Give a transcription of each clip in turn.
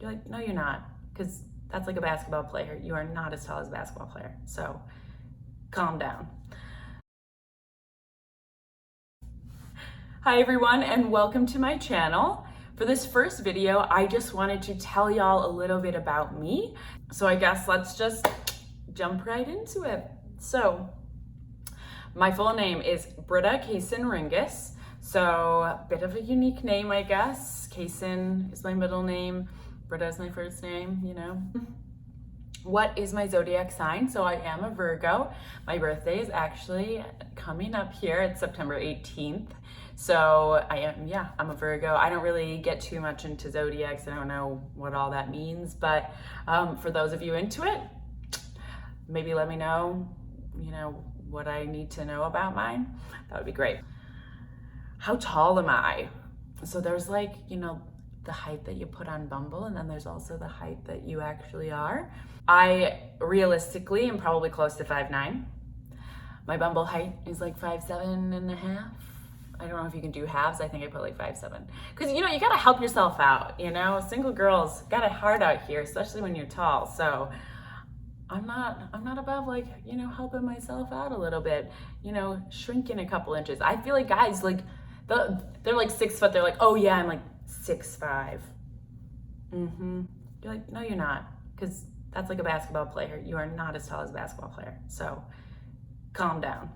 You're like, no, you're not, because that's like a basketball player. You are not as tall as a basketball player. So calm down. Hi everyone, and welcome to my channel. For this first video, I just wanted to tell y'all a little bit about me. So I guess let's just jump right into it. So my full name is Britta Kaysen Ringus. So a bit of a unique name, I guess. Kaysen is my middle name. Britta is my first name, you know. What is my zodiac sign? So I am a Virgo. My birthday is actually coming up here. It's September 18th. So I'm a Virgo. I don't really get too much into zodiacs. I don't know what all that means, but for those of you into it, maybe let me know, what I need to know about mine. That would be great. How tall am I? So there's the height that you put on Bumble, and then there's also the height that you actually are. I realistically am probably close to 5'9". My Bumble height is like 5'7.5". I don't know if you can do halves. I think I put like 5'7". Because you gotta help yourself out, Single girls got it hard out here, especially when you're tall. So I'm not above helping myself out a little bit, shrinking a couple inches. I feel like guys they're like 6 foot, they're like, oh yeah, I'm like 6'5". You're like, no, you're not, because that's like a basketball player. You are not as tall as a basketball player. So calm down.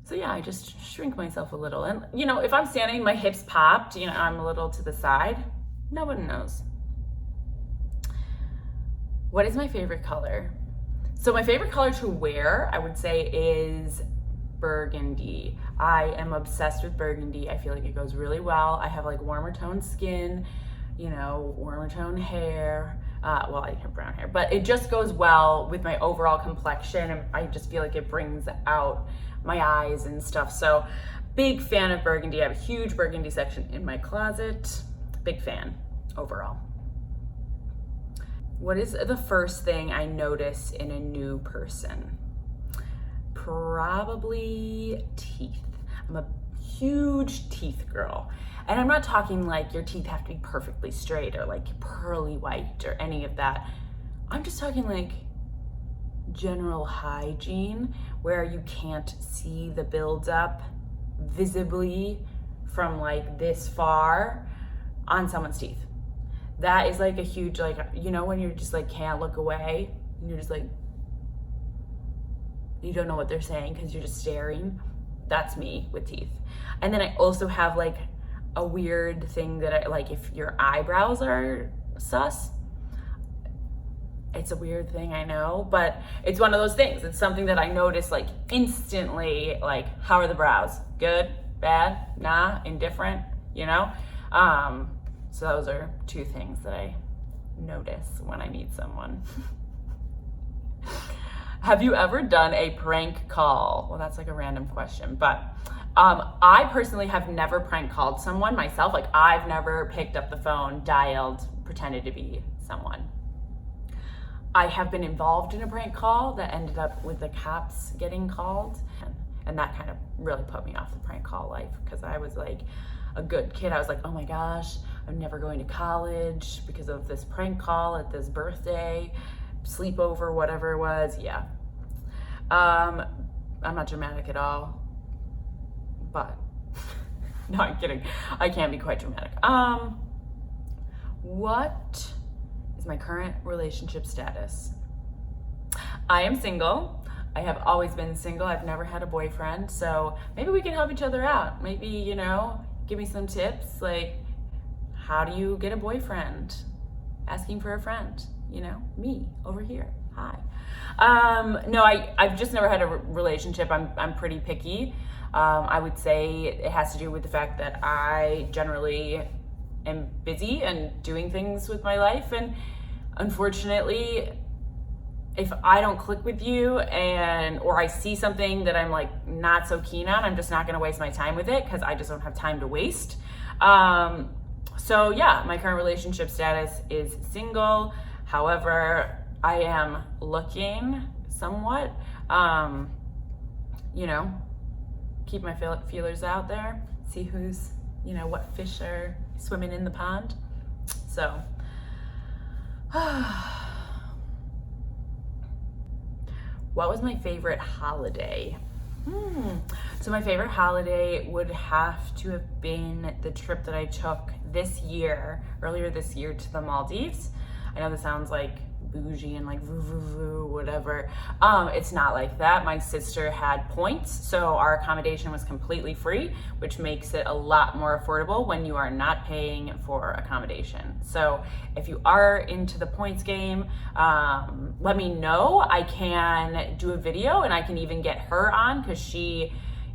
So yeah, I just shrink myself a little. And if I'm standing, my hips popped, I'm a little to the side. No one knows. What is my favorite color? So my favorite color to wear, I would say, is burgundy. I am obsessed with burgundy. I feel like it goes really well. I have like warmer toned skin, warmer toned hair. Well, I have brown hair, but it just goes well with my overall complexion. And I just feel like it brings out my eyes and stuff. So big fan of burgundy. I have a huge burgundy section in my closet. Big fan overall. What is the first thing I notice in a new person? Probably teeth. I'm a huge teeth girl. And I'm not talking like your teeth have to be perfectly straight or like pearly white or any of that. I'm just talking like general hygiene, where you can't see the buildup visibly from like this far on someone's teeth. That is like a huge, when you're just like can't look away and you're just like, you don't know what they're saying because you're just staring. That's me with teeth. And then I also have like a weird thing that I like, if your eyebrows are sus. It's a weird thing, I know, but it's one of those things. It's something that I notice like instantly, like, how are the brows? Good, bad, nah, indifferent, So those are two things that I notice when I meet someone. Have you ever done a prank call? Well, that's like a random question, but I personally have never prank called someone myself. Like, I've never picked up the phone, dialed, pretended to be someone. I have been involved in a prank call that ended up with the cops getting called. And that kind of really put me off the prank call life, because I was like a good kid. I was like, oh my gosh, I'm never going to college because of this prank call at this birthday, sleepover, whatever it was. Yeah. I'm not dramatic at all, but no, I'm kidding. I can be quite dramatic. What is my current relationship status? I am single. I have always been single. I've never had a boyfriend. So maybe we can help each other out. Maybe, give me some tips. Like, how do you get a boyfriend? Asking for a friend, me over here. Hi. No, I've just never had a relationship. I'm pretty picky. I would say it has to do with the fact that I generally am busy and doing things with my life. And unfortunately, if I don't click with you or I see something that I'm like not so keen on, I'm just not gonna waste my time with it, because I just don't have time to waste. So yeah, my current relationship status is single. However, I am looking somewhat, keep my feelers out there, see who's, what fish are swimming in the pond. So What was my favorite holiday? So my favorite holiday would have to have been the trip that I took earlier this year to the Maldives. I know this sounds like bougie and like whatever. It's not like that. My sister had points, so our accommodation was completely free, which makes it a lot more affordable when you are not paying for accommodation. So if you are into the points game, let me know. I can do a video and I can even get her on because she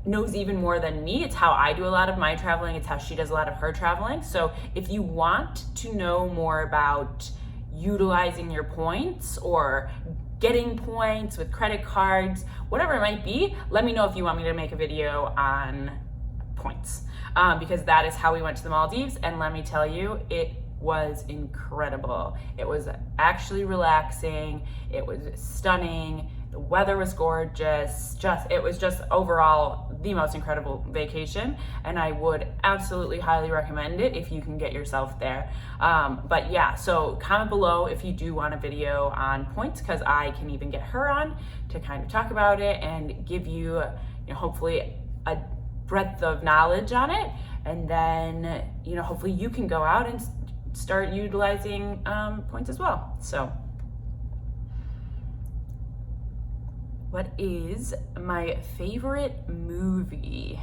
knows even more than me. It's how I do a lot of my traveling. It's how she does a lot of her traveling. So if you want to know more about utilizing your points or getting points with credit cards, whatever it might be, let me know if you want me to make a video on points, because that is how we went to the Maldives. And let me tell you, it was incredible. It was actually relaxing. It was stunning. The weather was gorgeous. It was just overall the most incredible vacation, and I would absolutely highly recommend it if you can get yourself there. But yeah, so comment below if you do want a video on points, because I can even get her on to kind of talk about it and give you, hopefully a breadth of knowledge on it, and then hopefully you can go out and start utilizing points as well. So what is my favorite movie?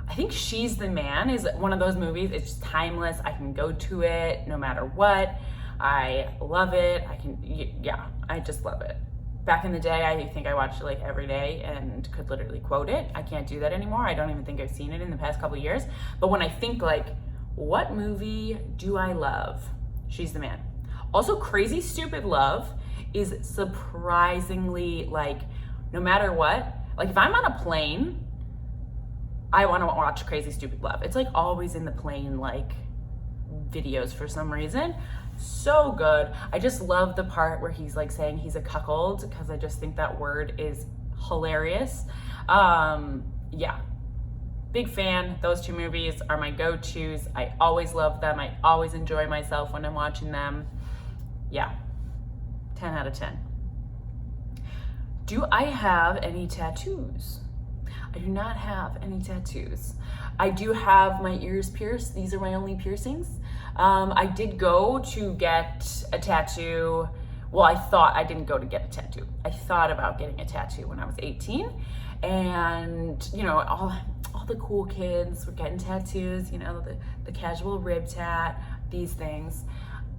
I think She's the Man is one of those movies. It's just timeless. I can go to it no matter what. I love it. I just love it. Back in the day, I think I watched it like every day and could literally quote it. I can't do that anymore. I don't even think I've seen it in the past couple of years. But when I think like, what movie do I love? She's the Man. Also, Crazy Stupid Love is surprisingly, like, no matter what, like if I'm on a plane, I want to watch Crazy Stupid Love. It's like always in the plane like videos for some reason. So good. I just love the part where he's like saying he's a cuckold, because I just think that word is hilarious. Yeah, big fan. Those two movies are my go-tos. I always love them. I always enjoy myself when I'm watching them. Yeah, 10 out of 10. Do I have any tattoos? I do not have any tattoos. I do have my ears pierced. These are my only piercings. I did go to get a tattoo. Well, I didn't go to get a tattoo. I thought about getting a tattoo when I was 18. And, all the cool kids were getting tattoos, the casual rib tat, these things.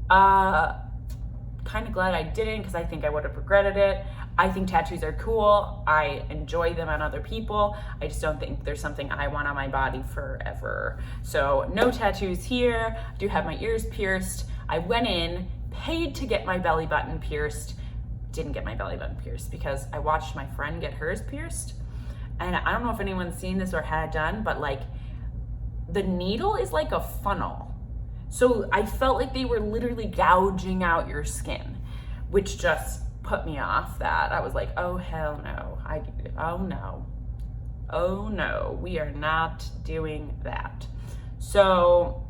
Kind of glad I didn't, because I think I would have regretted it. I think tattoos are cool. I enjoy them on other people. I just don't think there's something I want on my body forever. So no tattoos here. I do have my ears pierced. I went in, paid to get my belly button pierced. Didn't get my belly button pierced because I watched my friend get hers pierced. And I don't know if anyone's seen this or had it done, but like the needle is like a funnel. So I felt like they were literally gouging out your skin, which just put me off that. I was like, oh, hell no. Oh no, we are not doing that. So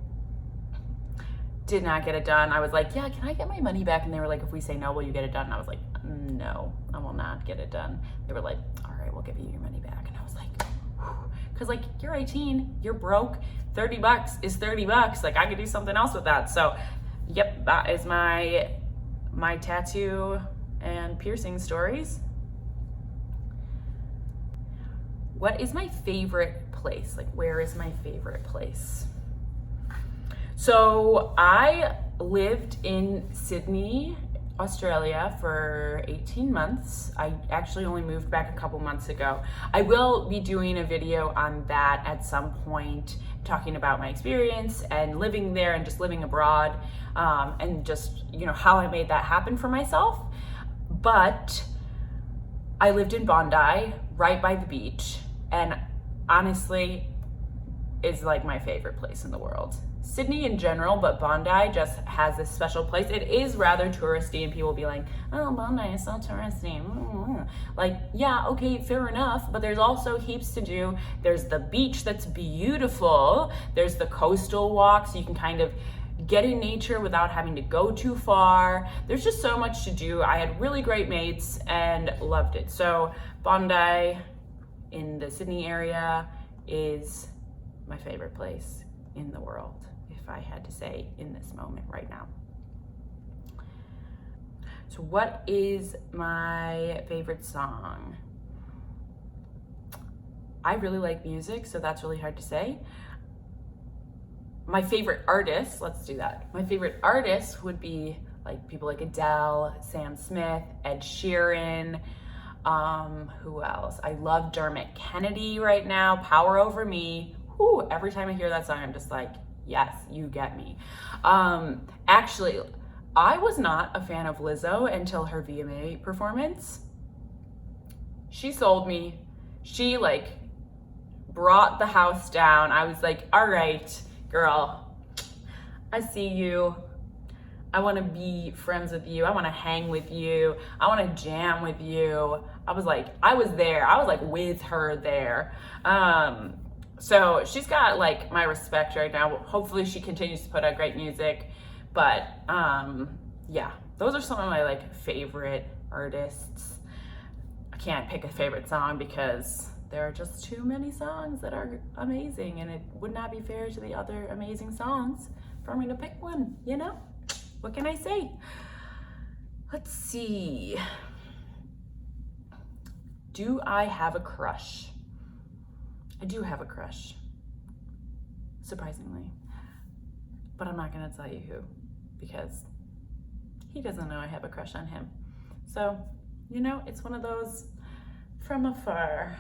did not get it done. I was like, yeah, can I get my money back? And they were like, if we say no, will you get it done? And I was like, no, I will not get it done. They were like, all right, we'll give you your money back. And I was like, because like, you're 18, you're broke, $30 is $30. Like I could do something else with that. So yep, that is my tattoo and piercing stories. What is my favorite place? Like, where is my favorite place? So I lived in Sydney, Australia for 18 months. I actually only moved back a couple months ago. I will be doing a video on that at some point, talking about my experience and living there and just living abroad, and just, how I made that happen for myself. But I lived in Bondi, right by the beach, and honestly, it's like my favorite place in the world. Sydney in general, but Bondi just has this special place. It is rather touristy, and people will be like, oh, Bondi is so touristy. Like, yeah, okay, fair enough, but there's also heaps to do. There's the beach that's beautiful. There's the coastal walks. You can kind of get in nature without having to go too far. There's just so much to do. I had really great mates and loved it. So Bondi in the Sydney area is my favorite place in the world, if I had to say in this moment right now. So what is my favorite song? I really like music, so that's really hard to say. My favorite artist, let's do that. My favorite artist would be like people like Adele, Sam Smith, Ed Sheeran. Who else? I love Dermot Kennedy right now. Power Over Me. Whew, every time I hear that song, I'm just like, yes, you get me. Actually, I was not a fan of Lizzo until her VMA performance. She sold me. She like brought the house down. I was like, all right, girl, I see you. I want to be friends with you. I want to hang with you. I want to jam with you. I was there. I was like with her there. So she's got like my respect right now. Hopefully she continues to put out great music. But yeah, those are some of my like favorite artists. I can't pick a favorite song because there are just too many songs that are amazing, and it would not be fair to the other amazing songs for me to pick one, you know? What can I say? Let's see. Do I have a crush? I do have a crush, surprisingly. But I'm not gonna tell you who, because he doesn't know I have a crush on him. So, you know, it's one of those from afar.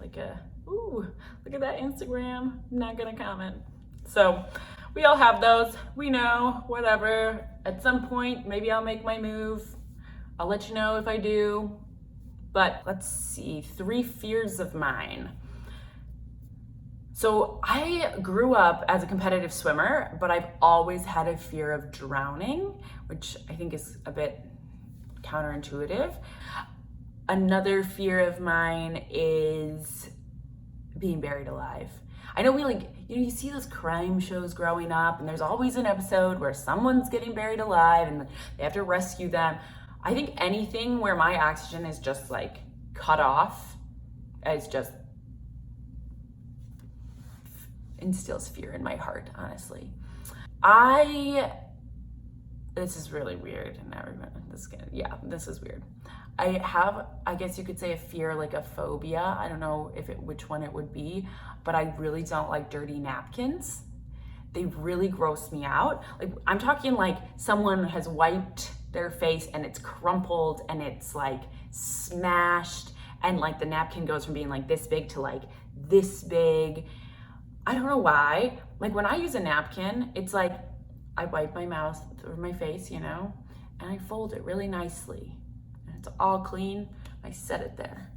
Like ooh, look at that Instagram, I'm not gonna comment. So we all have those, we know, whatever. At some point, maybe I'll make my move. I'll let you know if I do. But let's see, 3 fears of mine. So I grew up as a competitive swimmer, but I've always had a fear of drowning, which I think is a bit counterintuitive. Another fear of mine is being buried alive. I know you see those crime shows growing up, and there's always an episode where someone's getting buried alive and they have to rescue them. I think anything where my oxygen is just like cut off is just instills fear in my heart, honestly. This is really weird, and this is weird. I have, I guess you could say, a fear, like a phobia. I don't know which one it would be, but I really don't like dirty napkins. They really gross me out. Like, I'm talking like someone has wiped their face and it's crumpled and it's like smashed, and like the napkin goes from being like this big to like this big. I don't know why. Like, when I use a napkin, it's like I wipe my mouth or my face, you know, and I fold it really nicely. And it's all clean. I set it there.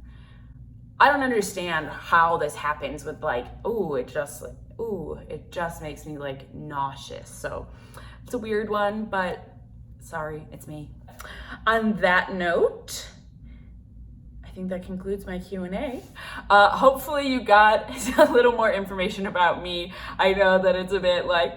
I don't understand how this happens with like, it just makes me like nauseous. So it's a weird one, but sorry, it's me. On that note, I think that concludes my Q&A. Hopefully you got a little more information about me. I know that it's a bit like,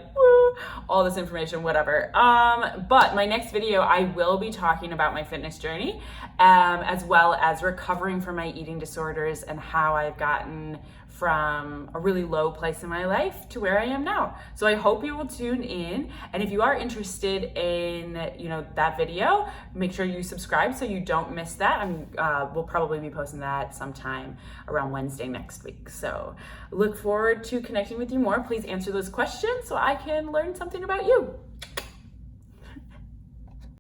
all this information, whatever. But my next video, I will be talking about my fitness journey, as well as recovering from my eating disorders and how I've gotten from a really low place in my life to where I am now. So I hope you will tune in. And if you are interested in, that video, make sure you subscribe so you don't miss that. We'll probably be posting that sometime around Wednesday next week. So look forward to connecting with you more. Please answer those questions so I can learn something about you.